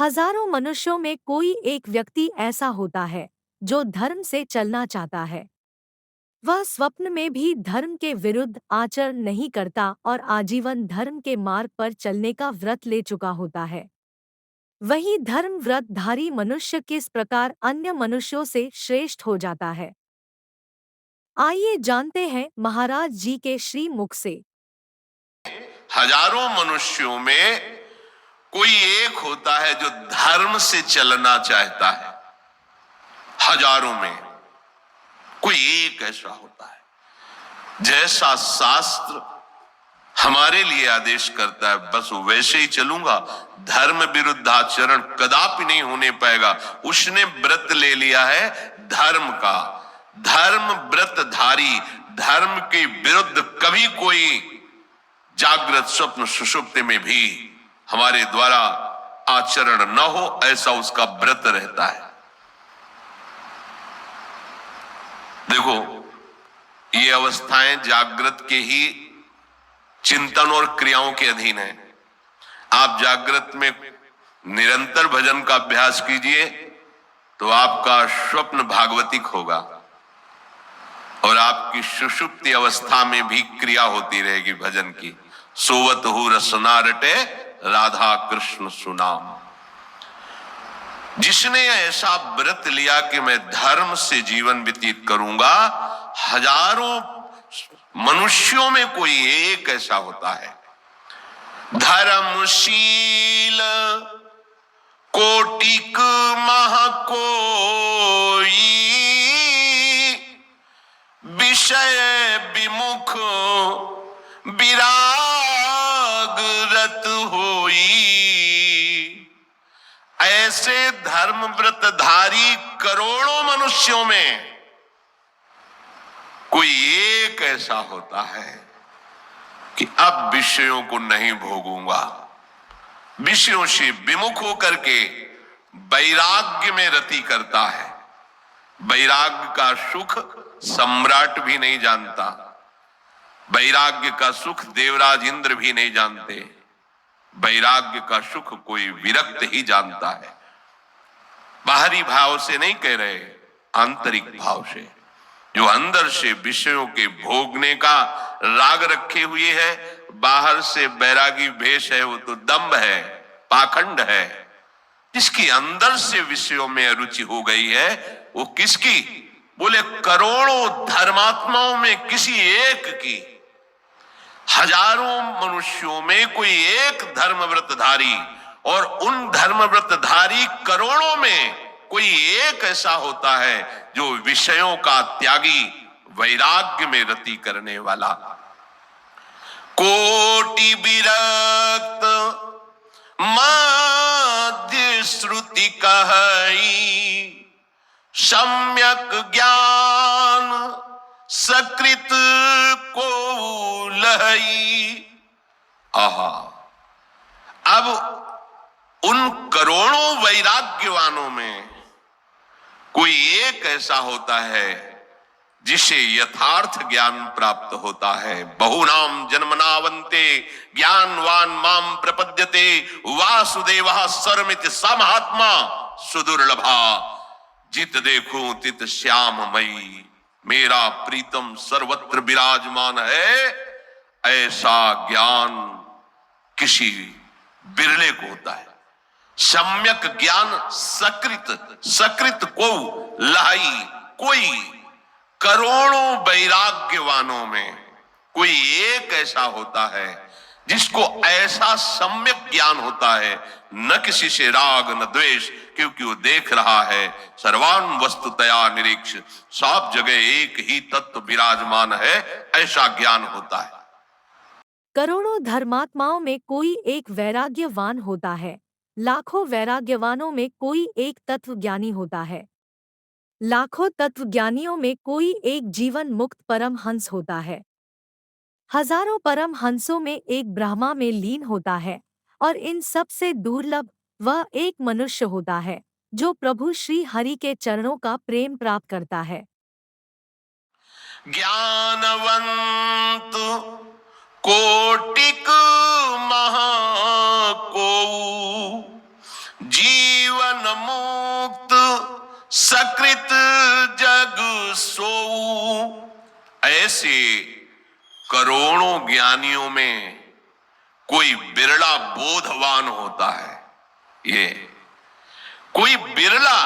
हजारों मनुष्यों में कोई एक व्यक्ति ऐसा होता है जो धर्म से चलना चाहता है। वह स्वप्न में भी धर्म के विरुद्ध आचरण नहीं करता और आजीवन धर्म के मार्ग पर चलने का व्रत ले चुका होता है। वही धर्म व्रतधारी मनुष्य किस प्रकार अन्य मनुष्यों से श्रेष्ठ हो जाता है, आइए जानते हैं महाराज जी के श्री मुख से। हजारों मनुष्यों में कोई एक होता है जो धर्म से चलना चाहता है। हजारों में कोई एक ऐसा होता है जैसा शास्त्र हमारे लिए आदेश करता है बस वैसे ही चलूंगा, धर्म विरुद्ध आचरण कदापि नहीं होने पाएगा। उसने व्रत ले लिया है धर्म का। धर्म व्रतधारी, धर्म के विरुद्ध कभी कोई जागृत स्वप्न सुषुप्ति में भी हमारे द्वारा आचरण न हो, ऐसा उसका व्रत रहता है। देखो, ये अवस्थाएं जागृत के ही चिंतन और क्रियाओं के अधीन है। आप जागृत में निरंतर भजन का अभ्यास कीजिए तो आपका स्वप्न भागवतिक होगा और आपकी सुषुप्ति अवस्था में भी क्रिया होती रहेगी भजन की। सोवत हु रसना रटे राधा कृष्ण सुनाम। जिसने ऐसा व्रत लिया कि मैं धर्म से जीवन व्यतीत करूंगा, हजारों मनुष्यों में कोई एक ऐसा होता है। धर्मशील कोटिक महकोई, विषय विमुख विराग रत होई। ऐसे धर्म व्रतधारी करोड़ों मनुष्यों में कोई एक ऐसा होता है कि अब विषयों को नहीं भोगूंगा, विषयों से विमुख होकर के वैराग्य में रति करता है। वैराग्य का सुख सम्राट भी नहीं जानता, वैराग्य का सुख देवराज इंद्र भी नहीं जानते। वैराग्य का सुख कोई विरक्त ही जानता है। बाहरी भाव से नहीं कह रहे, आंतरिक भाव से। जो अंदर से विषयों के भोगने का राग रखे हुए है, बाहर से बैरागी भेष है, वो तो दंभ है, पाखंड है। जिसकी अंदर से विषयों में रुचि हो गई है, वो किसकी? बोले करोड़ों धर्मात्माओं में किसी एक की। हजारों मनुष्यों में कोई एक धर्म व्रतधारी, और उन धर्म व्रतधारी करोड़ों में कोई एक ऐसा होता है जो विषयों का त्यागी, वैराग्य में रति करने वाला। कोटि विरक्त मध्य श्रुति कहई, सम्यक ज्ञान सकृत को लहई। आहा, अब उन करोड़ों वैराग्यवानों में कोई एक ऐसा होता है जिसे यथार्थ ज्ञान प्राप्त होता है। बहुनाम जन्मनावन्ते ज्ञानवान माम प्रपद्यते, वासुदेवः सर्वमिति स महात्मा सुदुर्लभा। जित देखूं तित श्याममयी, मेरा प्रीतम सर्वत्र विराजमान है। ऐसा ज्ञान किसी बिरले को होता है। सम्यक ज्ञान सकृत, सकृत को लहाई। कोई करोड़ों वैराग्यवानों में कोई एक ऐसा होता है जिसको ऐसा सम्यक ज्ञान होता है, न किसी से राग न द्वेष, क्योंकि वो देख रहा है सर्वान वस्तुतया निरीक्ष, सब जगह एक ही तत्व विराजमान है। ऐसा ज्ञान होता है। करोड़ों धर्मात्माओं में कोई एक वैराग्यवान होता है। लाखों वैराग्यवानों में कोई एक तत्वज्ञानी होता है। लाखों तत्वज्ञानियों में कोई एक जीवन मुक्त परमहंस होता है। हजारों परमहंसों में एक ब्रह्मा में लीन होता है, और इन सब से दुर्लभ वह एक मनुष्य होता है जो प्रभु श्री हरि के चरणों का प्रेम प्राप्त करता है। ज्ञानवंत कोटिक महाको, जी जीवन मुक्त सकृत जग सोऊ। ऐसे करोड़ों ज्ञानियों में कोई बिरला बोधवान होता है। ये कोई बिरला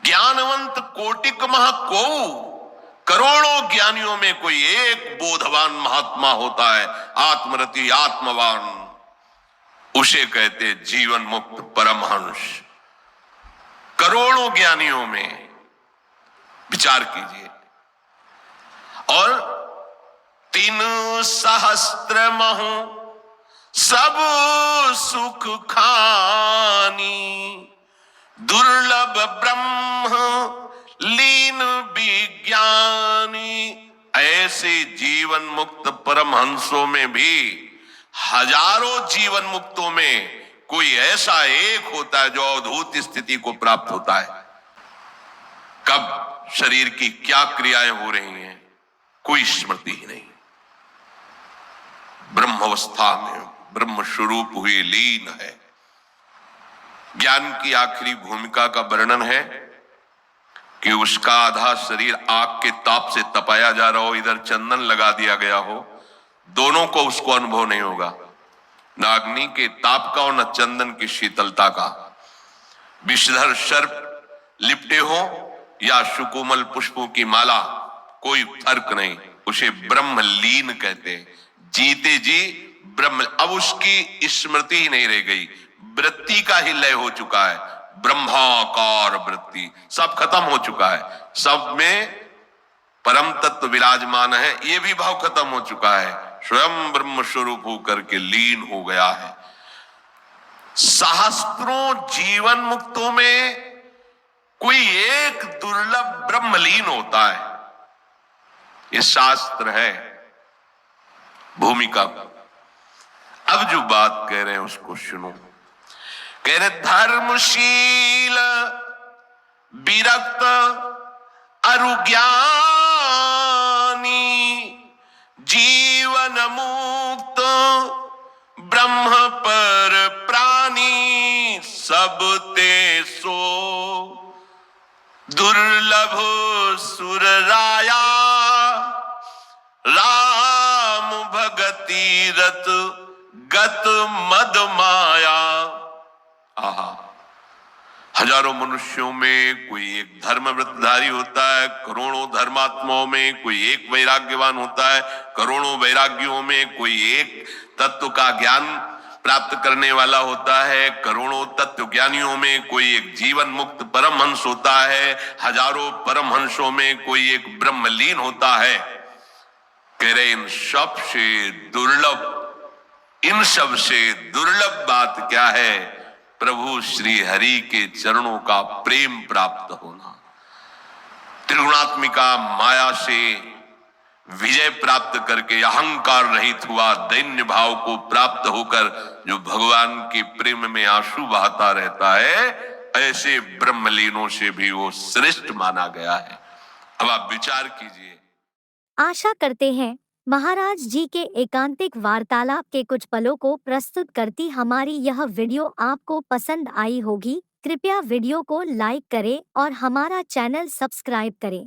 ज्ञानवंत कोटिक को करोड़ों ज्ञानियों में कोई एक बोधवान महात्मा होता है, आत्मरति आत्मवान। उसे कहते जीवन मुक्त परमहंस। करोड़ों ज्ञानियों में विचार कीजिए। और 3 सहस्त्र महु सब सुख खानी, दुर्लभ ब्रह्म लीन विज्ञानी। ऐसे जीवन मुक्त परमहंसों में भी हजारों जीवन मुक्तों में कोई ऐसा एक होता है जो अद्भुत स्थिति को प्राप्त होता है। कब शरीर की क्या क्रियाएं हो रही हैं कोई स्मृति ही नहीं। ब्रह्मावस्था में ब्रह्म स्वरूप हुए लीन है। ज्ञान की आखिरी भूमिका का वर्णन है कि उसका आधा शरीर आग के ताप से तपाया जा रहा हो, इधर चंदन लगा दिया गया हो, दोनों को उसको अनुभव नहीं होगा, न अग्नि के ताप का और न चंदन की शीतलता का। विषधर सर्प लिपटे हो या सुकोमल पुष्पों की माला, कोई फर्क नहीं, उसे ब्रह्म लीन कहते हैं। जीते जी ब्रह्म। अब उसकी स्मृति ही नहीं रह गई, वृत्ति का ही लय हो चुका है। ब्रह्माकार वृत्ति सब खत्म हो चुका है, सब में परम तत्व विराजमान है, ये भी भाव खत्म हो चुका है। स्वयं ब्रह्म स्वरूप होकर के लीन हो गया है। सहस्त्रों जीवन मुक्तों में कोई एक दुर्लभ ब्रह्मलीन होता है। ये शास्त्र है भूमिका। अब जो बात कह रहे हैं उसको सुनो। कह रहे धर्मशील विरक्त अरुज्ञानी, जीवन मुक्त ब्रह्म पर प्राणी, सब ते सो दुर्लभ सुर राया, राम भगति रत गत मद माया। आहा, हजारों मनुष्यों में कोई एक धर्मव्रतधारी होता है, करोड़ों धर्मात्माओं में कोई एक वैराग्यवान होता है, करोड़ों वैराग्यों में कोई एक तत्व का ज्ञान प्राप्त करने वाला होता है, करोड़ों तत्व ज्ञानियों में कोई एक जीवन मुक्त परमहंस होता है, हजारों परमहंसों में कोई एक ब्रह्मलीन होता है। कह रहे इन सब से दुर्लभ, इन सब से दुर्लभ बात क्या है? प्रभु श्री हरि के चरणों का प्रेम प्राप्त होना। त्रिगुणात्मिका माया से विजय प्राप्त करके अहंकार रहित हुआ दैन्य भाव को प्राप्त होकर जो भगवान के प्रेम में आंसू बहाता रहता है, ऐसे ब्रह्मलीनों से भी वो श्रेष्ठ माना गया है। अब आप विचार कीजिए। आशा करते हैं महाराज जी के एकांतिक वार्तालाप के कुछ पलों को प्रस्तुत करती हमारी यह वीडियो आपको पसंद आई होगी। कृपया वीडियो को लाइक करें और हमारा चैनल सब्सक्राइब करें।